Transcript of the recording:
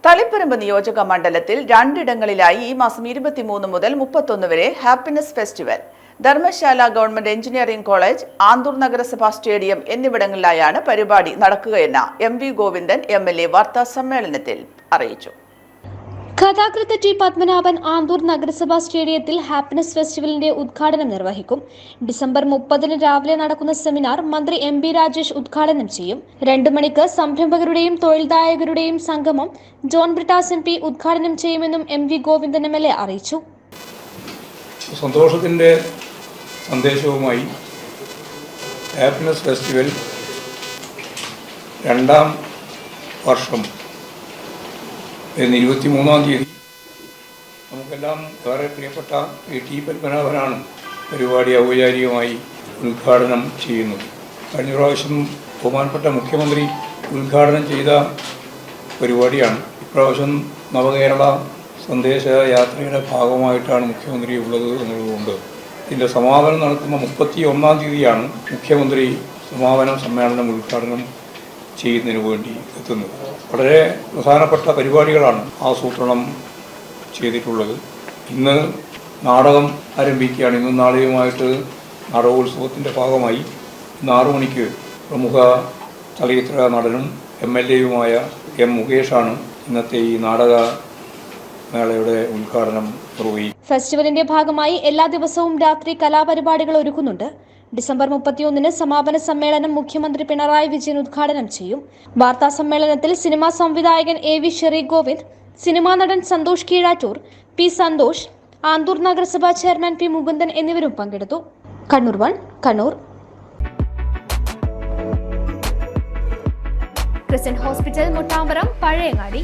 തളിപ്പറമ്പ് നിയോജക മണ്ഡലത്തിൽ രണ്ടിടങ്ങളിലായി ഈ മാസം 23 മുതൽ 31 വരെ happiness festival Dharamshala government engineering college, Anthoor നഗരസഭാ സ്റ്റേഡിയം എന്നിവിടങ്ങളിലായാണ് പരിപാടി നടക്കുകയെന്ന് MV ഗോവിന്ദൻ MLA വാർത്താ സമ്മേളനത്തിൽ അറിയിച്ചു. കഥാകൃത്ത് ടി പത്മനാഭൻ ആന്തൂർ നഗരസഭാ സ്റ്റേഡിയത്തിൽ ഹാപ്പിനെസ് ഫെസ്റ്റിവലിന്റെ ഉദ്ഘാടനം നിർവഹിക്കും. ഡിസംബർ 30 രാവിലെ നടക്കുന്ന സെമിനാർ മന്ത്രി MB രാജേഷ് ഉദ്ഘാടനം ചെയ്യും. 2 മണിക്ക് സംരംഭകരുടെയും തൊഴിൽദായകരുടെയും സംഗമം ജോൺ ബ്രിട്ടാസ് MP ഉദ്ഘാടനം ചെയ്യുമെന്നും MV ഗോവിന്ദൻ MLA അറിയിച്ചു. സന്തോഷത്തിന്റെ സന്ദേശവുമായി ഹാപ്പിനെസ് ഫെസ്റ്റിവൽ 2ാം വർഷം 23-ാം തീയതി നമുക്കെല്ലാം വളരെ പ്രിയപ്പെട്ട ടി പത്മനാഭനാണ് പരിപാടി ഔപചാരികമായി ഉദ്ഘാടനം ചെയ്യുന്നത്. കഴിഞ്ഞ പ്രാവശ്യം ബഹുമാനപ്പെട്ട മുഖ്യമന്ത്രി ഉദ്ഘാടനം ചെയ്ത പരിപാടിയാണ്. ഇപ്രാവശ്യം നവകേരള സന്ദേശ യാത്രയുടെ ഭാഗമായിട്ടാണ് മുഖ്യമന്ത്രി ഉള്ളത് എന്നുള്ളതുകൊണ്ട് ഇതിൻ്റെ സമാപനം നടക്കുന്ന 31-ാം തീയതിയാണ് മുഖ്യമന്ത്രി സമാപന സമ്മേളനം ഉദ്ഘാടനം ചെയ്യുന്നതിന് വേണ്ടി എത്തുന്നത്. വളരെ പ്രധാനപ്പെട്ട പരിപാടികളാണ് ആസൂത്രണം ചെയ്തിട്ടുള്ളത്. ഇന്ന് നാടകം ആരംഭിക്കുകയാണ്. ഇന്നും നാളെയുമായിട്ട് നാടകോത്സവത്തിൻ്റെ ഭാഗമായി 6 മണിക്ക് പ്രമുഖ ചലച്ചിത്ര നടനും MLA-യുമായ M. മുകേഷാണ് ഇന്നത്തെ ഈ നാടക മേളയുടെ ഉദ്ഘാടനം നിർവഹിക്കും. ഫെസ്റ്റിവലിന്റെ ഭാഗമായി എല്ലാ ദിവസവും രാത്രി കലാപരിപാടികൾ ഒരുക്കുന്നുണ്ട്. ഡിസംബർ 31-ന് സമാപന സമ്മേളനം മുഖ്യമന്ത്രി പിണറായി വിജയൻ ഉദ്ഘാടനം ചെയ്യും. വാർത്താ സമ്മേളനത്തിൽ സിനിമാ സംവിധായകൻ AV ഷെറി ഗോവിന്ദ്, സിനിമാ നടൻ സന്തോഷ് കീഴാറ്റൂർ, P. സന്തോഷ്, ആന്തൂർ നഗരസഭാ ചെയർമാൻ P. മുകുന്ദൻ എന്നിവരും പങ്കെടുത്തു. കണ്ണൂർ 1 കണ്ണൂർ. Christian hospital Muttamparam Pazhayangadi.